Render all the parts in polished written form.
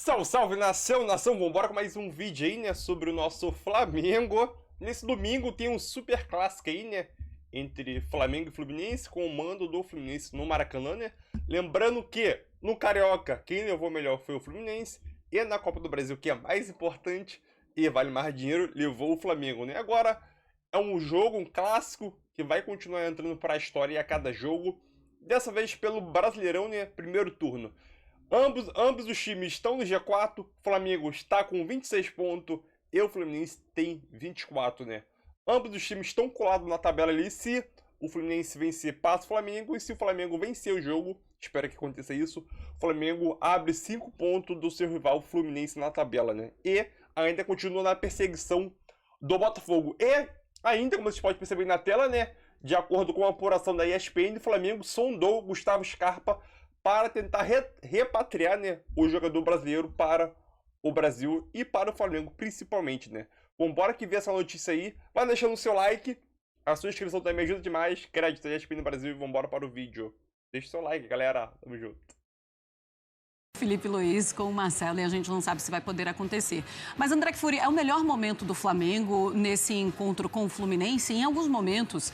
Salve, salve, nação, vambora com mais um vídeo aí, né, sobre o nosso Flamengo. Nesse domingo tem um super clássico aí, né, entre Flamengo e Fluminense, com o mando do Fluminense no Maracanã, né. Lembrando que, no Carioca, quem levou melhor foi o Fluminense, e na Copa do Brasil, que é mais importante e vale mais dinheiro, levou o Flamengo, né. Agora, é um jogo, um clássico, que vai continuar entrando para a história a cada jogo, dessa vez pelo Brasileirão, né, primeiro turno. Ambos os times estão no G4, o Flamengo está com 26 pontos e o Fluminense tem 24, né? Ambos os times estão colados na tabela ali. Se o Fluminense vencer, passa o Flamengo, e se o Flamengo vencer o jogo, espero que aconteça isso, o Flamengo abre 5 pontos do seu rival Fluminense na tabela, né? E ainda continua na perseguição do Botafogo. E ainda, como vocês podem perceber na tela, né? De acordo com a apuração da ESPN, o Flamengo sondou o Gustavo Scarpa para tentar repatriar, né, o jogador brasileiro para o Brasil e para o Flamengo principalmente, né. Vambora que ver essa notícia aí. Vai deixando o seu like, a sua inscrição também me ajuda demais. Crédito da ESPN no Brasil e vambora para o vídeo. Deixa o seu like, galera. Tamo junto. Felipe Luiz com o Marcelo e a gente não sabe se vai poder acontecer. Mas, André Kfouri, é o melhor momento do Flamengo nesse encontro com o Fluminense? Em alguns momentos,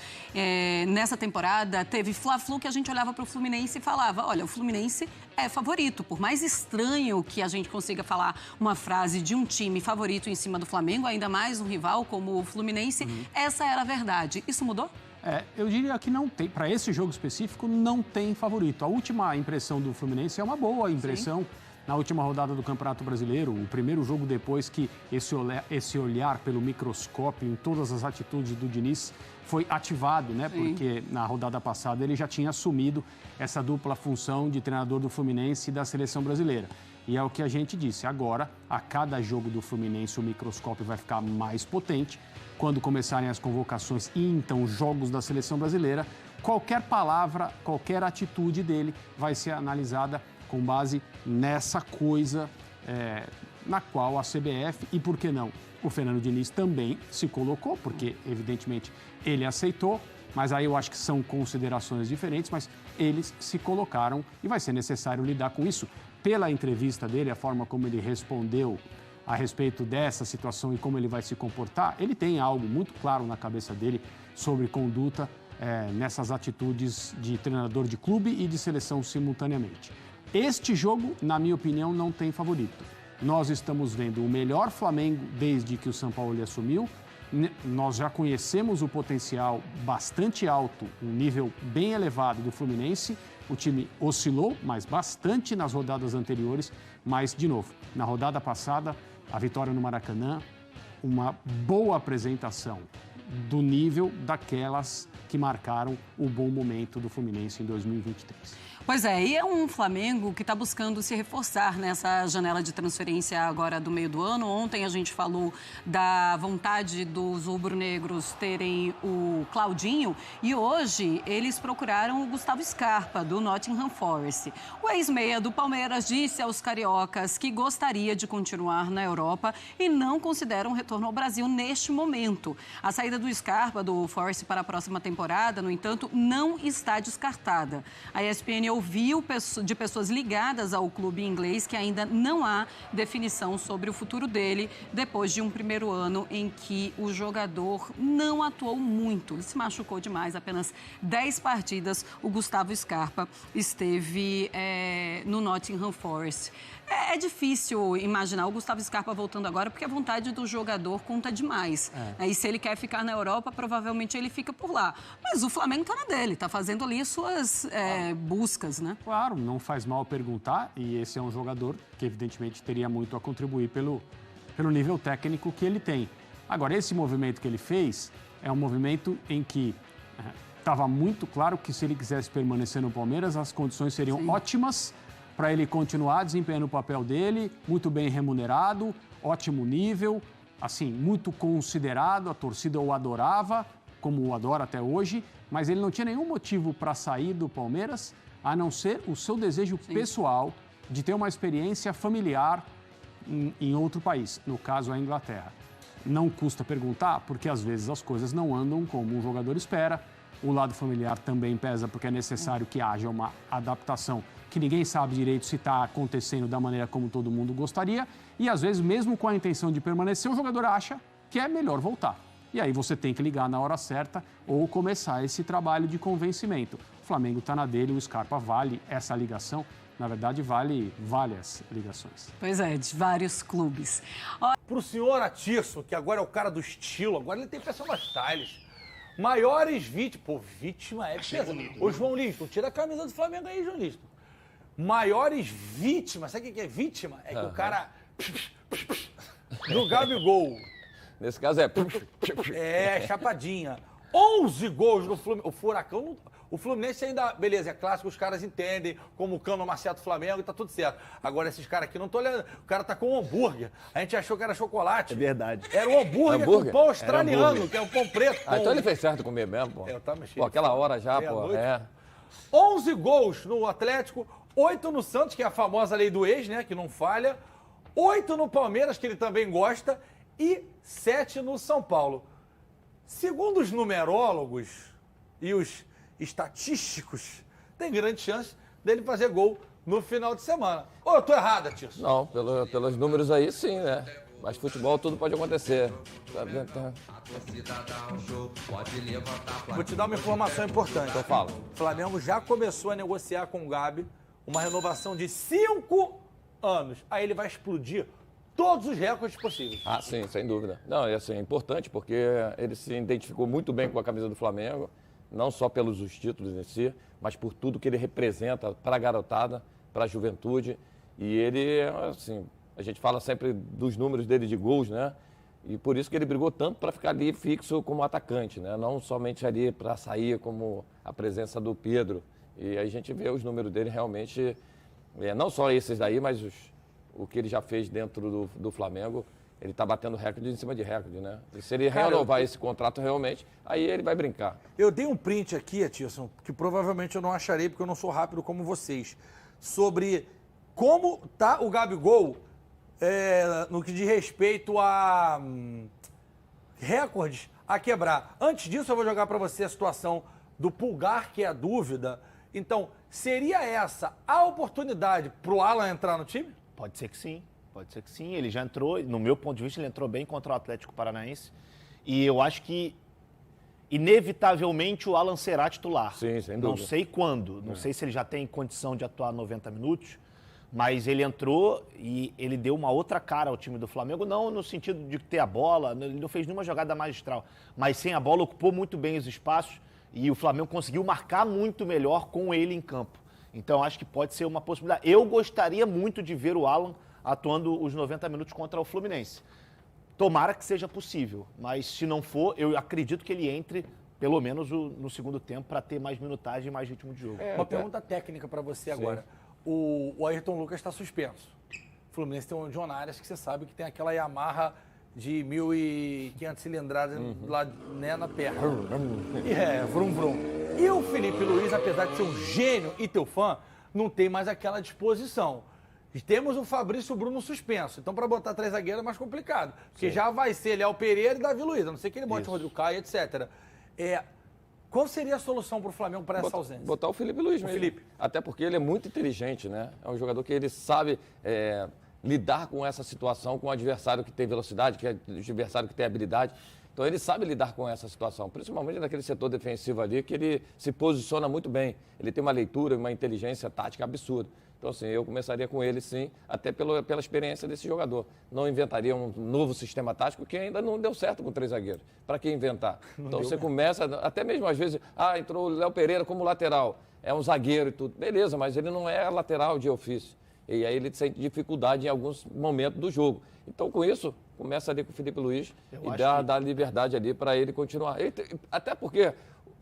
nessa temporada, teve Fla-Flu que a gente olhava para o Fluminense e falava, olha, o Fluminense é favorito. Por mais estranho que a gente consiga falar uma frase de um time favorito em cima do Flamengo, ainda mais um rival como o Fluminense, essa era a verdade. Isso mudou? Eu diria que não tem, para esse jogo específico, não tem favorito. A última impressão do Fluminense é uma boa impressão. Sim. Na última rodada do Campeonato Brasileiro, o primeiro jogo depois que esse olhar pelo microscópio em todas as atitudes do Diniz foi ativado, né? Sim. Porque na rodada passada ele já tinha assumido essa dupla função de treinador do Fluminense e da Seleção Brasileira. E é o que a gente disse, agora, a cada jogo do Fluminense, o microscópio vai ficar mais potente. Quando começarem as convocações e, então, jogos da Seleção Brasileira, qualquer palavra, qualquer atitude dele vai ser analisada com base nessa coisa na qual a CBF e, por que não, o Fernando Diniz também se colocou, porque, evidentemente, ele aceitou, mas aí eu acho que são considerações diferentes, mas eles se colocaram e vai ser necessário lidar com isso. Pela entrevista dele, a forma como ele respondeu a respeito dessa situação e como ele vai se comportar, ele tem algo muito claro na cabeça dele sobre conduta nessas atitudes de treinador de clube e de seleção simultaneamente. Este jogo, na minha opinião, não tem favorito. Nós estamos vendo o melhor Flamengo desde que o Sampaoli assumiu. Nós já conhecemos o potencial bastante alto, um nível bem elevado do Fluminense. O time oscilou, mas bastante nas rodadas anteriores. Mas, de novo, na rodada passada, a vitória no Maracanã, uma boa apresentação do nível daquelas que marcaram o bom momento do Fluminense em 2023. Pois é, e é um Flamengo que está buscando se reforçar nessa janela de transferência agora do meio do ano. Ontem a gente falou da vontade dos rubro-negros terem o Claudinho e hoje eles procuraram o Gustavo Scarpa, do Nottingham Forest. O ex-meia do Palmeiras disse aos cariocas que gostaria de continuar na Europa e não considera um retorno ao Brasil neste momento. A saída do Scarpa, do Forest, para a próxima temporada, no entanto, não está descartada. A ESPN ouviu de pessoas ligadas ao clube inglês que ainda não há definição sobre o futuro dele depois de um primeiro ano em que o jogador não atuou muito. Ele se machucou demais, apenas 10 partidas o Gustavo Scarpa esteve no Nottingham Forest. É difícil imaginar o Gustavo Scarpa voltando agora, porque a vontade do jogador conta demais. E se ele quer ficar na Europa, provavelmente ele fica por lá. Mas o Flamengo está na dele, está fazendo ali suas buscas, né? Claro, não faz mal perguntar, e esse é um jogador que evidentemente teria muito a contribuir pelo nível técnico que ele tem. Agora, esse movimento que ele fez é um movimento em que estava muito claro que se ele quisesse permanecer no Palmeiras, as condições seriam ótimas para ele continuar desempenhando o papel dele, muito bem remunerado, ótimo nível, assim, muito considerado, a torcida o adorava, como o adora até hoje, mas ele não tinha nenhum motivo para sair do Palmeiras, a não ser o seu desejo pessoal de ter uma experiência familiar em outro país, no caso a Inglaterra. Não custa perguntar, porque às vezes as coisas não andam como um jogador espera. O lado familiar também pesa, porque é necessário que haja uma adaptação que ninguém sabe direito se está acontecendo da maneira como todo mundo gostaria. E às vezes, mesmo com a intenção de permanecer, o jogador acha que é melhor voltar. E aí você tem que ligar na hora certa ou começar esse trabalho de convencimento. O Flamengo está na dele, o Scarpa vale essa ligação. Na verdade, vale várias ligações. Pois é, de vários clubes. Pro senhor Atirson, que agora é o cara do estilo, agora ele tem personal stylist. Maiores vítimas. Pô, vítima é pesado. Ô, João Liston, tira a camisa do Flamengo aí, João Liston. Maiores vítimas. Sabe o que é vítima? É que o cara. Do Gabigol. Nesse caso é... É, chapadinha. 11 gols no Fluminense. O Furacão. O Fluminense ainda, beleza, é clássico, os caras entendem, como o Cano Marcelo do Flamengo e tá tudo certo. Agora esses caras aqui, não tô olhando, o cara tá com um hambúrguer. A gente achou que era chocolate. É verdade. Era um hambúrguer com pão australiano, que é o pão preto. Ah, então ele fez certo comer mesmo, pô. Eu tava mexendo. Pô, aquela hora já, pô, 11 gols no Atlético, 8 no Santos, que é a famosa lei do ex, né, que não falha. 8 no Palmeiras, que ele também gosta. E 7 no São Paulo. Segundo os numerólogos e os estatísticos, tem grande chance dele fazer gol no final de semana. Ou eu tô errado, Tirso? Não, pelos números aí, sim, né? Mas futebol tudo pode acontecer. Vou te dar uma informação importante. Então fala. O Flamengo já começou a negociar com o Gabi uma renovação de 5 anos. Aí ele vai explodir todos os recordes possíveis. Ah, sim, sem dúvida. Não, é assim, é importante porque ele se identificou muito bem com a camisa do Flamengo, não só pelos os títulos em si, mas por tudo que ele representa para a garotada, para a juventude. E ele, assim, a gente fala sempre dos números dele de gols, né? E por isso que ele brigou tanto para ficar ali fixo como atacante, né? Não somente ali para sair como a presença do Pedro. E aí a gente vê os números dele realmente, não só esses daí, mas o que ele já fez dentro do Flamengo, ele está batendo recorde em cima de recorde, né? E se ele renovar esse contrato realmente, aí ele vai brincar. Eu dei um print aqui, Atirson, que provavelmente eu não acharei, porque eu não sou rápido como vocês, sobre como tá o Gabigol no que diz respeito a recordes a quebrar. Antes disso, eu vou jogar para você a situação do Pulgar, que é a dúvida. Então, seria essa a oportunidade para o Alan entrar no time? Pode ser que sim, pode ser que sim. Ele já entrou, no meu ponto de vista, ele entrou bem contra o Atlético Paranaense. E eu acho que, inevitavelmente, o Alan será titular. Sim, sem dúvida. Não sei quando, não sei se ele já tem condição de atuar 90 minutos, mas ele entrou e ele deu uma outra cara ao time do Flamengo, não no sentido de ter a bola, ele não fez nenhuma jogada magistral, mas sem a bola ocupou muito bem os espaços e o Flamengo conseguiu marcar muito melhor com ele em campo. Então, acho que pode ser uma possibilidade. Eu gostaria muito de ver o Alan atuando os 90 minutos contra o Fluminense. Tomara que seja possível, mas se não for, eu acredito que ele entre, pelo menos no segundo tempo, para ter mais minutagem e mais ritmo de jogo. Uma pergunta técnica para você agora. O Ayrton Lucas está suspenso. O Fluminense tem um John Arias que você sabe que tem aquela Yamaha de 1.500 cilindradas lá, né, na perna. Vrum, vrum. E o Felipe Luiz, apesar de ser um gênio e teu fã, não tem mais aquela disposição. E temos o Fabrício Bruno suspenso. Então, para botar 3 zagueiros é mais complicado. Porque já vai ser Léo Pereira e Davi Luiz. A não ser que ele bote o Rodrigo Caio, etc. Qual seria a solução para o Flamengo para essa ausência? Botar o Felipe Luiz mesmo. Felipe. Até porque ele é muito inteligente, né? É um jogador que ele sabe lidar com essa situação, com o adversário que tem velocidade, que é o adversário que tem habilidade. Então ele sabe lidar com essa situação, principalmente naquele setor defensivo ali, que ele se posiciona muito bem. Ele tem uma leitura, uma inteligência tática absurda. Então, assim, eu começaria com ele, sim, até pela experiência desse jogador. Não inventaria um novo sistema tático que ainda não deu certo com 3 zagueiros. Para que inventar? Então, você começa, até mesmo às vezes, entrou o Léo Pereira como lateral, é um zagueiro e tudo. Beleza, mas ele não é lateral de ofício. E aí ele sente dificuldade em alguns momentos do jogo. Então, com isso, começa ali com o Felipe Luiz e dá liberdade ali para ele continuar. Até porque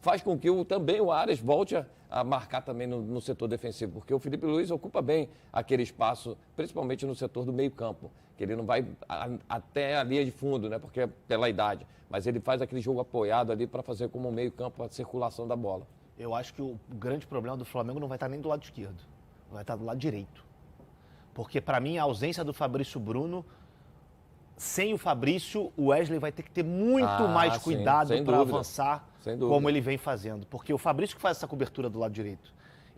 faz com que também o Arias volte a marcar também no setor defensivo, porque o Felipe Luiz ocupa bem aquele espaço, principalmente no setor do meio-campo, que ele não vai até a linha de fundo, né, porque é pela idade, mas ele faz aquele jogo apoiado ali para fazer como meio-campo a circulação da bola. Eu acho que o grande problema do Flamengo não vai estar nem do lado esquerdo, vai estar do lado direito. Porque, para mim, a ausência do Fabrício Bruno, sem o Fabrício, o Wesley vai ter que ter muito mais cuidado para avançar como ele vem fazendo. Porque o Fabrício que faz essa cobertura do lado direito.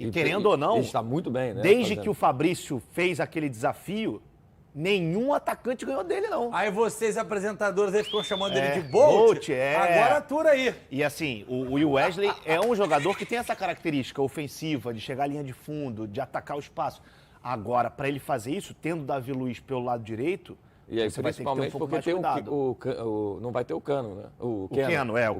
E querendo ou não, ele está muito bem, né? desde que o Fabrício fez aquele desafio, nenhum atacante ganhou dele, não. Aí vocês, apresentadores, aí ficam chamando ele de Bolt. Agora atura aí. E assim, o Will Wesley é um jogador que tem essa característica ofensiva, de chegar à linha de fundo, de atacar o espaço. Agora, para ele fazer isso, tendo o Davi Luiz pelo lado direito, E aí, você vai ter que ter um principalmente pouco porque mais tem cuidado. não vai ter o Cano, né? O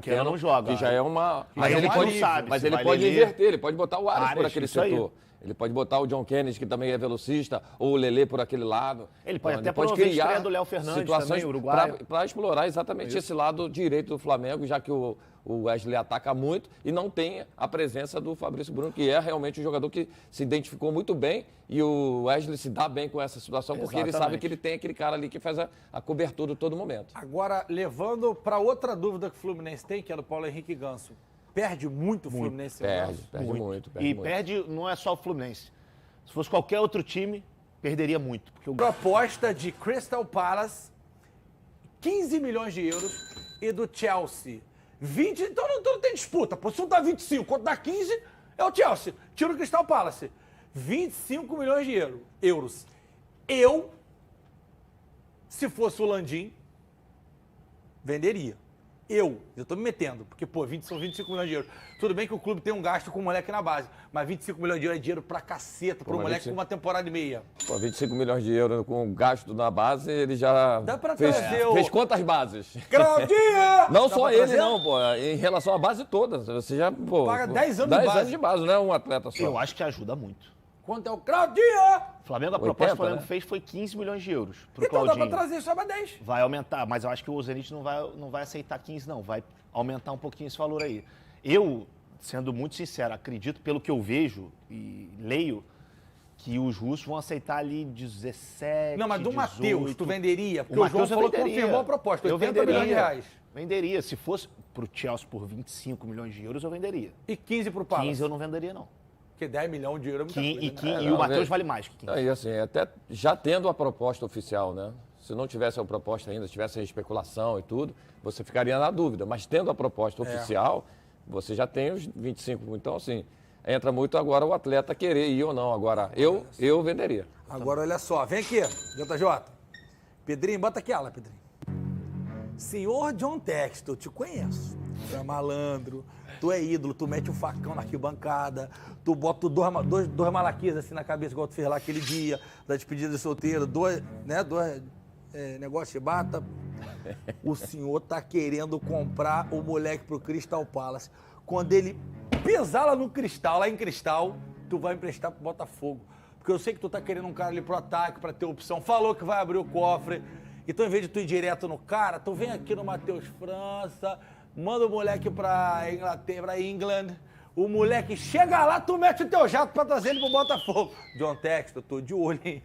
Keno não joga. Que já é uma... Mas ele ele pode, não sabe mas se ele vai pode Lelê. inverter, ele pode botar o Arias por Arias, aquele isso aí. setor. Ele pode botar o John Kennedy, que também é velocista, ou o Lelê por aquele lado. Ele pode Então, até promover a estreia do Léo Fernandes também, uruguaio. para explorar exatamente esse lado direito do Flamengo, já que o Wesley ataca muito e não tem a presença do Fabrício Bruno, que é realmente um jogador que se identificou muito bem, e o Wesley se dá bem com essa situação, porque ele sabe que ele tem aquele cara ali que faz a cobertura todo momento. Agora, levando para outra dúvida que o Fluminense tem, que é do Paulo Henrique Ganso. Perde muito o Fluminense? Perde muito. E perde, não é só o Fluminense. Se fosse qualquer outro time, perderia muito. Porque Proposta de Crystal Palace, 15 milhões de euros, e do Chelsea, 20. Então não tem disputa. Pô, se um dá 25, quanto dá 15, é o Chelsea. Tira o Crystal Palace. 25 milhões de euros. Eu, se fosse o Landim, venderia. Eu tô me metendo, porque, pô, são 25 milhões de euros. Tudo bem que o clube tem um gasto com o moleque na base, mas 25 milhões de euros é dinheiro pra caceta, pro moleque com uma temporada e meia. Pô, 25 milhões de euros com gasto na base, ele já Dá pra fez, trazer o- fez quantas bases? Claudinha! Não Dá só pra ele, trazer? não, pô. Em relação à base toda. Você já, pô... Paga 10 anos de 10 base. anos de base, não é um atleta só. eu acho que ajuda muito. Quanto é o Claudinha? Flamengo, a 80, proposta que o Flamengo né? fez foi 15 milhões de euros pro Então dá Claudinho. pra trazer só pra 10. Vai aumentar, mas eu acho que o Zenit não vai aceitar 15, não. Vai aumentar um pouquinho esse valor aí. Eu, sendo muito sincero, acredito, pelo que eu vejo e leio, que os russos vão aceitar ali 17, Não, mas do 18. Matheus, tu venderia? Porque O o João Matheus eu falou que venderia. confirmou a proposta, Eu 80 milhões de reais. Venderia. Se fosse pro Chelsea por 25 milhões de euros, eu venderia. E 15 pro Palace. 15 eu não venderia, não. Porque 10 milhões de euros é muita coisa, né? E o Matheus vale mais que 15. E assim, até já tendo a proposta oficial, né? Se não tivesse a proposta ainda, se tivesse a especulação e tudo, você ficaria na dúvida. Mas tendo a proposta oficial, você já tem os 25. Então, assim, entra muito agora o atleta querer ir ou não. Agora, eu venderia. Agora, olha só. Vem aqui, JJ. Pedrinho, bota aquela, Pedrinho. Senhor John Textor, eu te conheço. Tu é malandro, tu é ídolo, tu mete um facão na arquibancada, tu bota dois malaquias assim na cabeça, igual tu fez lá aquele dia, da despedida de solteiro, dois negócios de bata. O senhor tá querendo comprar o moleque pro Crystal Palace. Quando ele pisar lá no Cristal, lá em Cristal, tu vai emprestar pro Botafogo. Porque eu sei que tu tá querendo um cara ali pro ataque, pra ter opção. Falou que vai abrir o cofre. Então, em vez de tu ir direto no cara, tu vem aqui no Matheus França, manda o moleque pra Inglaterra, pra England. O moleque chega lá, tu mete o teu jato pra trazer ele pro Botafogo. John Textor, tô de olho, hein?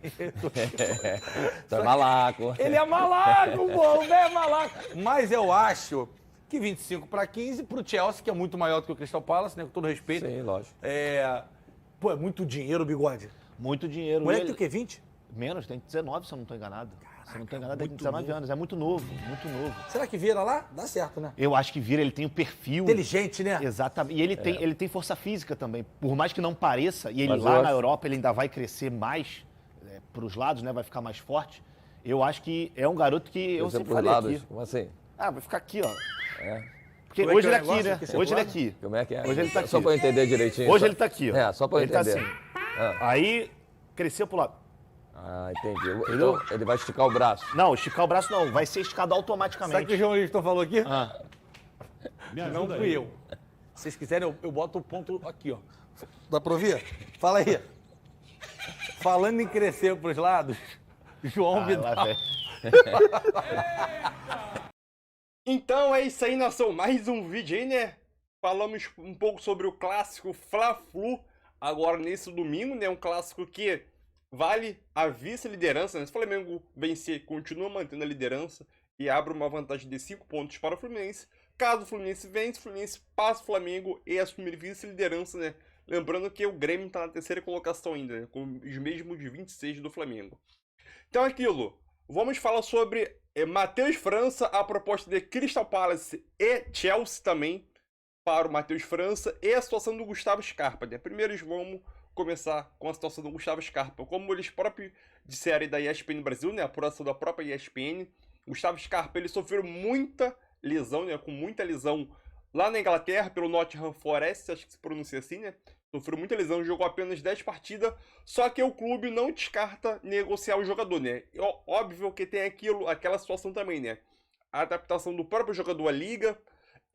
Tá malaco. Ele é malaco, pô, o velho é malaco. Mas eu acho que 25 para 15 pro Chelsea, que é muito maior do que o Crystal Palace, né? Com todo respeito. Sim, lógico. Pô, é muito dinheiro, Bigode. Muito dinheiro. O moleque Ele- tem o quê, 20? Menos, tem 19, se eu não estou enganado. Se eu não estou enganado, tem 19 anos. É muito novo, muito novo. Será que vira lá? Dá certo, né? Eu acho que vira, ele tem o perfil. Inteligente, né? Exatamente. E ele tem força física também. Por mais que não pareça, e ele Mas lá eu na acho- Europa ele ainda vai crescer mais para os lados, né? Vai ficar mais forte. Eu acho que é um garoto que eu Você sempre por falei lados, aqui. como assim? Ah, vai ficar aqui, ó. É. Porque Como é hoje que é ele o é aqui, negócio? né? Que você Hoje ele é pulava? aqui. Como é que é? Hoje ele tá aqui. Só pra eu entender direitinho. Hoje só- ele tá aqui, ó. É, só pra eu ele tá entender. assim. Ah. Aí cresceu pro lado. Ah, entendi. Então, ele vai esticar o braço. Não, esticar o braço não, vai ser esticado Sabe o que automaticamente. o João Liston falou aqui? Ah. Não fui eu. Se vocês quiserem, eu boto o ponto aqui, ó. Dá pra ouvir? Fala aí. Falando em crescer pros lados, João Ah, Vidal. lá vem. Então é isso aí, nação. Mais um vídeo aí, né? Falamos um pouco sobre o clássico Fla-Flu agora nesse domingo, né? Um clássico que vale a vice-liderança, né? Se o Flamengo vencer, continua mantendo a liderança e abre uma vantagem de 5 pontos para o Fluminense. Caso o Fluminense vença, o Fluminense passa o Flamengo e assume vice-liderança, né? Lembrando que o Grêmio está na terceira colocação ainda, né? Com os mesmos 26 do Flamengo. Então é aquilo. Vamos falar sobre Matheus França, a proposta de Crystal Palace e Chelsea também. para o Matheus França e a situação do Gustavo Scarpa, né? Primeiro vamos começar com a situação do Gustavo Scarpa. Como eles próprios disseram da ESPN Brasil, né? A apuração da própria ESPN, Gustavo Scarpa, ele sofreu muita lesão, né? Com muita lesão lá na Inglaterra, pelo Nottingham Forest, acho que se pronuncia assim, né? Sofreu muita lesão, jogou apenas 10 partidas, só que o clube não descarta negociar o jogador, né? Óbvio que tem aquela situação também, né? A adaptação do próprio jogador à liga,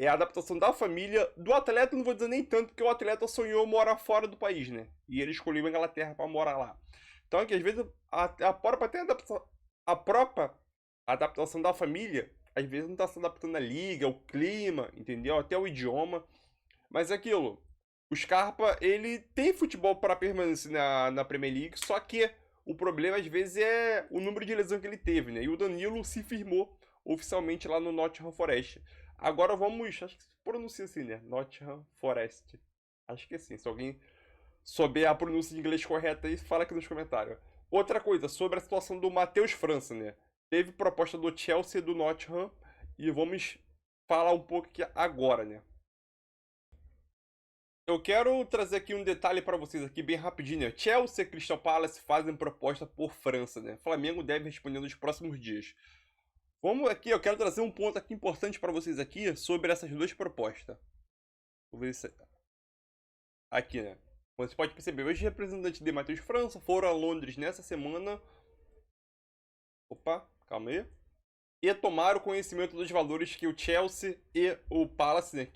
a adaptação da família, do atleta não vou dizer nem tanto, porque o atleta sonhou morar fora do país, né? E ele escolheu a Inglaterra para morar lá. Então, aqui, às vezes, a própria adaptação da família, às vezes não está se adaptando à liga, ao clima, entendeu? Até o idioma. Mas é aquilo, o Scarpa, ele tem futebol para permanecer na Premier League, só que o problema, às vezes, é o número de lesão que ele teve, né? E o Danilo se firmou oficialmente lá no Nottingham Forest. Agora vamos, acho que se pronuncia assim, né? Nottingham Forest. Acho que é assim. Se alguém souber a pronúncia de inglês correta aí, fala aqui nos comentários. Outra coisa, sobre a situação do Matheus França, né? Teve proposta do Chelsea e do Nottingham e vamos falar um pouco aqui agora, né? Eu quero trazer aqui um detalhe para vocês aqui bem rapidinho, né? Chelsea e Crystal Palace fazem proposta por França, né? Flamengo deve responder nos próximos dias. Vamos aqui, eu quero trazer um ponto aqui importante para vocês aqui sobre essas duas propostas. Vou ver se... Aqui, né? Você pode perceber, os representantes de Matheus França foram a Londres nessa semana. Opa, calma aí. E tomaram conhecimento dos valores que o Chelsea e o Palace, né,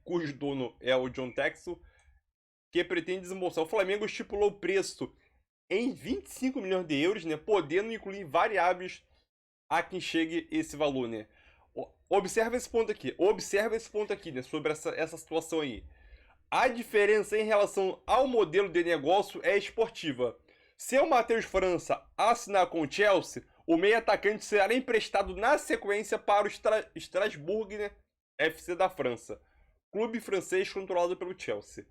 cujo dono é o John Texel, que pretende desembolsar. O Flamengo estipulou o preço em 25 milhões de euros, né, podendo incluir variáveis a quem chegue esse valor, né? Observa esse ponto aqui, né, sobre essa situação aí. A diferença em relação ao modelo de negócio é esportiva. Se o Matheus França assinar com o Chelsea, o meio atacante será emprestado na sequência para o Strasbourg, né, FC da França, clube francês controlado pelo Chelsea.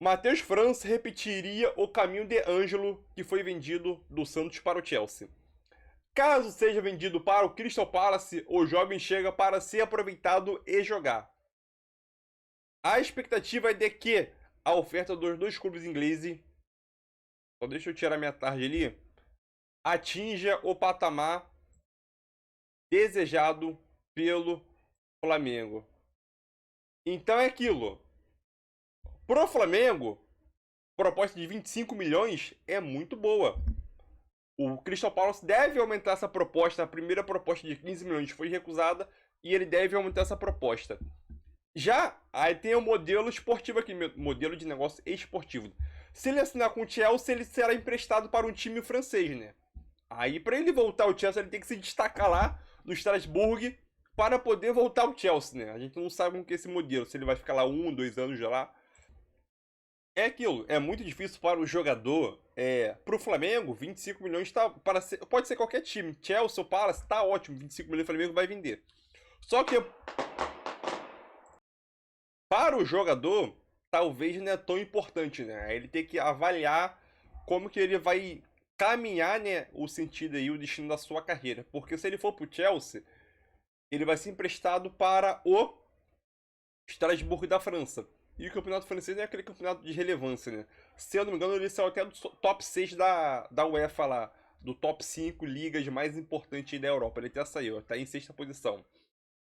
Matheus França repetiria o caminho de Ângelo, que foi vendido do Santos para o Chelsea. Caso seja vendido para o Crystal Palace, o jovem chega para ser aproveitado e jogar. A expectativa é de que a oferta dos dois clubes ingleses, só deixa eu tirar minha tarde ali, atinja o patamar desejado pelo Flamengo. Então é aquilo. Pro Flamengo, proposta de 25 milhões é muito boa. O Crystal Palace deve aumentar essa proposta. A primeira proposta de 15 milhões foi recusada e ele deve aumentar essa proposta. Já aí tem o modelo esportivo aqui, modelo de negócio esportivo. Se ele assinar com o Chelsea, ele será emprestado para um time francês, né? Aí, para ele voltar ao Chelsea, ele tem que se destacar lá no Strasbourg para poder voltar ao Chelsea, né? A gente não sabe como que é esse modelo, se ele vai ficar lá 1, 2 anos já lá. É aquilo, é muito difícil para o jogador. Para o Flamengo, 25 milhões pode ser qualquer time. Chelsea ou Palace, tá ótimo, 25 milhões o Flamengo vai vender. Só que para o jogador, talvez não é tão importante, né? Ele tem que avaliar como que ele vai caminhar, né, o sentido aí, o destino da sua carreira. Porque se ele for pro Chelsea, ele vai ser emprestado para o Strasbourg da França. E o campeonato francês é aquele campeonato de relevância, né? Se eu não me engano, ele saiu até do top 6 da UEFA lá, do top 5 ligas mais importantes da Europa. Ele até saiu, tá em 6ª posição.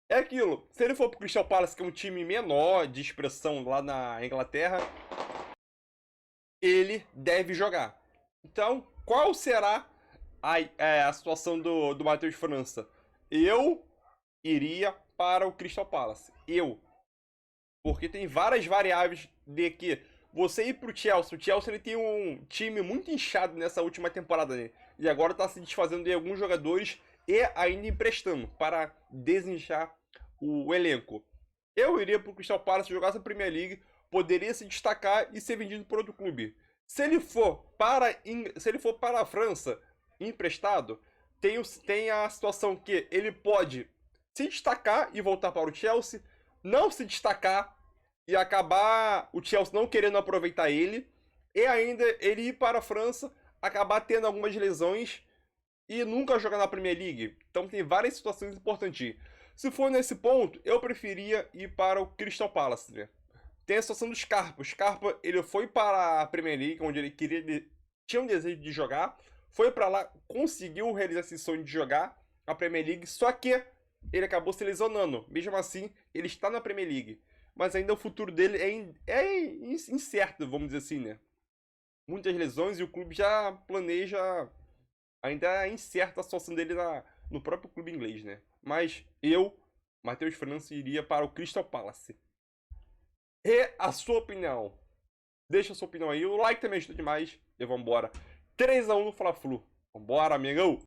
É aquilo, se ele for pro Crystal Palace, que é um time menor de expressão lá na Inglaterra, ele deve jogar. Então, qual será a situação do Matheus França? Eu iria para o Crystal Palace. Porque tem várias variáveis de que você ir pro Chelsea. O Chelsea ele tem um time muito inchado nessa última temporada, né? E agora está se desfazendo de alguns jogadores e ainda emprestando para desinchar o elenco. Eu iria pro Crystal Palace, jogar a Premier League, poderia se destacar e ser vendido por outro clube. Se ele for para a França emprestado, tem a situação que ele pode se destacar e voltar para o Chelsea, não se destacar e acabar o Chelsea não querendo aproveitar ele, e ainda ele ir para a França, acabar tendo algumas lesões e nunca jogar na Premier League. Então tem várias situações importantes. Se for nesse ponto, eu preferia ir para o Crystal Palace, né? Tem a situação do Scarpa. O Scarpa, ele foi para a Premier League, onde ele tinha um desejo de jogar, foi para lá, conseguiu realizar esse sonho de jogar a Premier League, só que ele acabou se lesionando. Mesmo assim, ele está na Premier League. Mas ainda o futuro dele é incerto, vamos dizer assim, né? Muitas lesões e o clube já planeja... Ainda é incerta a situação dele no próprio clube inglês, né? Mas eu, Matheus França, iria para o Crystal Palace. E a sua opinião? Deixa a sua opinião aí. O like também ajuda demais. E vambora. 3-1 no Fla-Flu. Vambora, amigão!